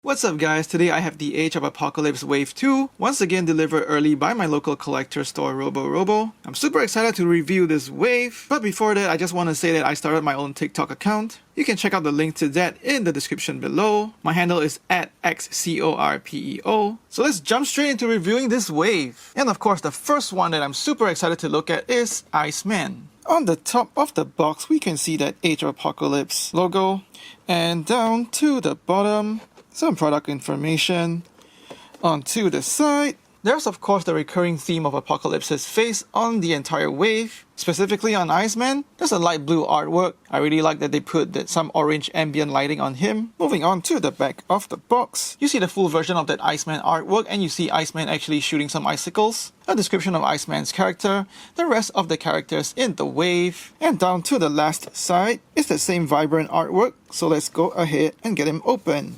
What's up guys, today I have the Age of Apocalypse Wave 2, once again delivered early by my local collector store Robo. I'm super excited to review this wave, but before that I just want to say that I started my own TikTok account. You can check out the link to that in the description below. My handle is @xcorpeo. So let's jump straight into reviewing this wave. And of course the first one that I'm super excited to look at is Iceman. On the top of the box we can see that Age of Apocalypse logo, and down to the bottom some product information. Onto the side, there's of course the recurring theme of Apocalypse's face on the entire wave. Specifically on Iceman, there's a light blue artwork. I really like that they put some orange ambient lighting on him. Moving on to the back of the box, you see the full version of that Iceman artwork, and you see Iceman actually shooting some icicles. A description of Iceman's character, the rest of the characters in the wave, and down to the last side is the same vibrant artwork. So let's go ahead and get him open.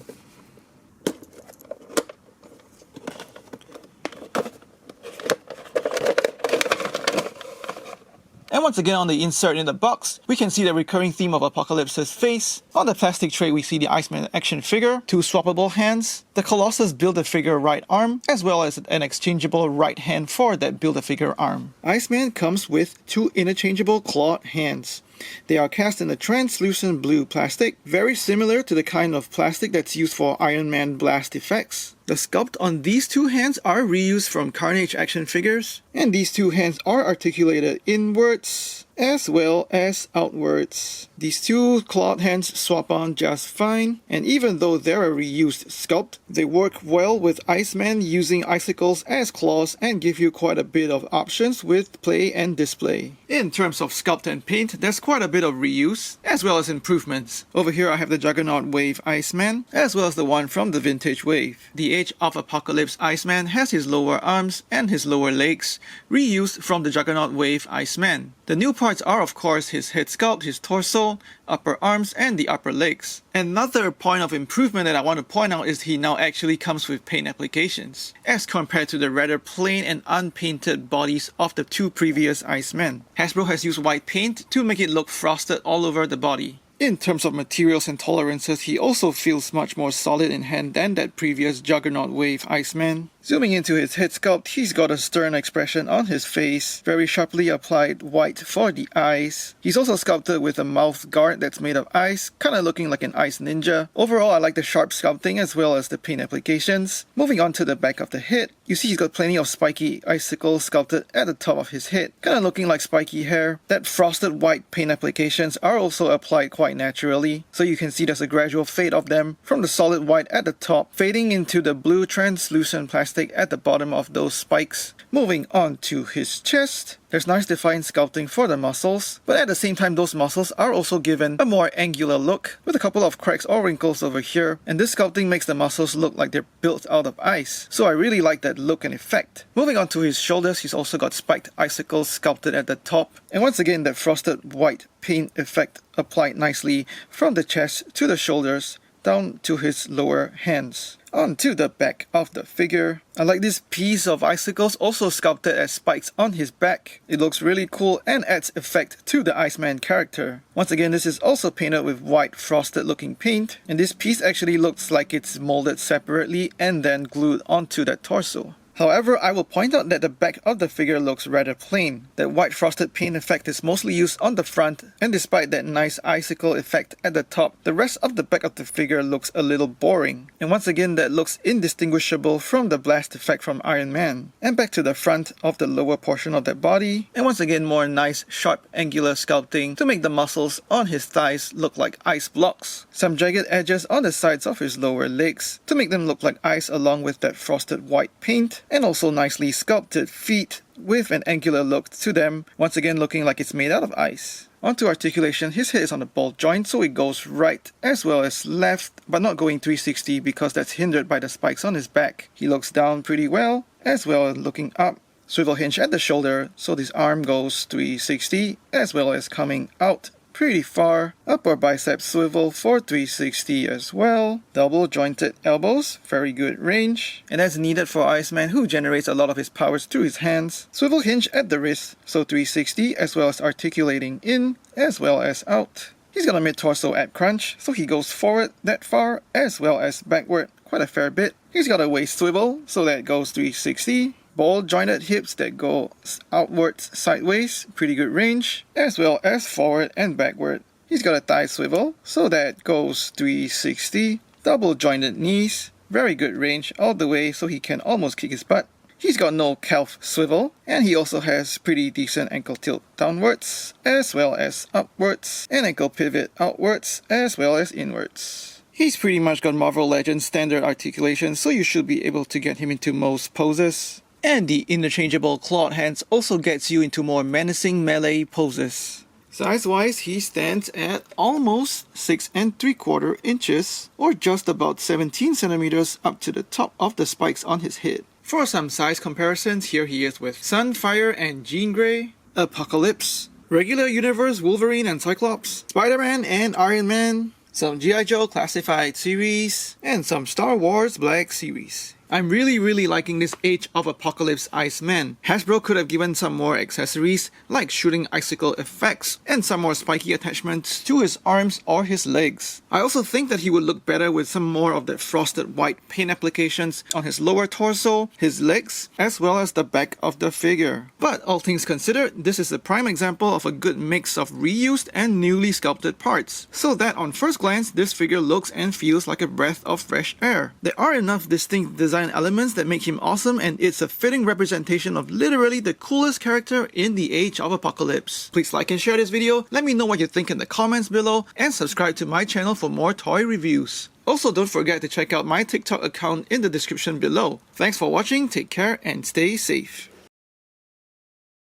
And once again on the insert in the box, we can see the recurring theme of Apocalypse's face. On the plastic tray we see the Iceman action figure, two swappable hands, the Colossus Build-A-Figure right arm, as well as an exchangeable right hand for that Build-A-Figure arm. Iceman comes with two interchangeable clawed hands. They are cast in a translucent blue plastic, very similar to the kind of plastic that's used for Iron Man blast effects. The sculpt on these two hands are reused from Carnage action figures, and these two hands are articulated inwards as well as outwards. These two clawed hands swap on just fine, and even though they're a reused sculpt, they work well with Iceman using icicles as claws and give you quite a bit of options with play and display. In terms of sculpt and paint, there's quite a bit of reuse, as well as improvements. Over here I have the Juggernaut Wave Iceman, as well as the one from the Vintage Wave. The Age of Apocalypse Iceman has his lower arms and his lower legs reused from the Juggernaut Wave Iceman. The new parts are of course his head sculpt, his torso, upper arms, and the upper legs. Another point of improvement that I want to point out is he now actually comes with paint applications, as compared to the rather plain and unpainted bodies of the two previous Icemen. Hasbro has used white paint to make it look frosted all over the body. In terms of materials and tolerances, he also feels much more solid in hand than that previous Juggernaut Wave Iceman. Zooming into his head sculpt, he's got a stern expression on his face, very sharply applied white for the eyes. He's also sculpted with a mouth guard that's made of ice, kinda looking like an ice ninja. Overall, I like the sharp sculpting as well as the paint applications. Moving on to the back of the head, you see he's got plenty of spiky icicles sculpted at the top of his head, kinda looking like spiky hair. That frosted white paint applications are also applied quite naturally, so you can see there's a gradual fade of them from the solid white at the top, fading into the blue translucent plastic at the bottom of those spikes. Moving on to his chest, there's nice defined sculpting for the muscles, but at the same time those muscles are also given a more angular look, with a couple of cracks or wrinkles over here, and this sculpting makes the muscles look like they're built out of ice, so I really like that look and effect. Moving on to his shoulders, he's also got spiked icicles sculpted at the top, and once again that frosted white paint effect applied nicely from the chest to the shoulders down to his lower hands. Onto the back of the figure. I like this piece of icicles also sculpted as spikes on his back. It looks really cool and adds effect to the Iceman character. Once again, this is also painted with white frosted looking paint, and this piece actually looks like it's molded separately and then glued onto that torso. However, I will point out that the back of the figure looks rather plain. That white frosted paint effect is mostly used on the front, and despite that nice icicle effect at the top, the rest of the back of the figure looks a little boring. And once again, that looks indistinguishable from the blast effect from Iron Man. And back to the front of the lower portion of that body, and once again more nice sharp angular sculpting to make the muscles on his thighs look like ice blocks. Some jagged edges on the sides of his lower legs to make them look like ice along with that frosted white paint. And also nicely sculpted feet with an angular look to them, once again looking like it's made out of ice. Onto articulation, his head is on the ball joint, so it goes right as well as left, but not going 360 because that's hindered by the spikes on his back. He looks down pretty well, as well as looking up. Swivel hinge at the shoulder, so this arm goes 360, as well as coming out pretty far. Upper bicep swivel for 360 as well. Double jointed elbows, very good range. And that's needed for Iceman, who generates a lot of his powers through his hands. Swivel hinge at the wrist, so 360 as well as articulating in as well as out. He's got a mid-torso ab crunch, so he goes forward that far as well as backward quite a fair bit. He's got a waist swivel, so that goes 360. Ball jointed hips that go outwards sideways, pretty good range, as well as forward and backward. He's got a thigh swivel, so that goes 360. Double jointed knees, very good range all the way, so he can almost kick his butt. He's got no calf swivel, and he also has pretty decent ankle tilt downwards, as well as upwards, and ankle pivot outwards, as well as inwards. He's pretty much got Marvel Legends standard articulation, so you should be able to get him into most poses. And the interchangeable clawed hands also gets you into more menacing melee poses. Size-wise, he stands at almost 6 3/4 inches, or just about 17 centimeters up to the top of the spikes on his head. For some size comparisons, here he is with Sunfire and Jean Grey, Apocalypse, Regular Universe Wolverine and Cyclops, Spider-Man and Iron Man, some G.I. Joe Classified series, and some Star Wars Black series. I'm really liking this Age of Apocalypse Iceman. Hasbro could have given some more accessories like shooting icicle effects and some more spiky attachments to his arms or his legs. I also think that he would look better with some more of the frosted white paint applications on his lower torso, his legs, as well as the back of the figure. But all things considered, this is a prime example of a good mix of reused and newly sculpted parts, so that on first glance this figure looks and feels like a breath of fresh air. There are enough distinct design elements that make him awesome, and it's a fitting representation of literally the coolest character in the Age of Apocalypse. Please like and share this video, let me know what you think in the comments below, and subscribe to my channel for more toy reviews. Also, don't forget to check out my TikTok account in the description below. Thanks for watching, take care, and stay safe.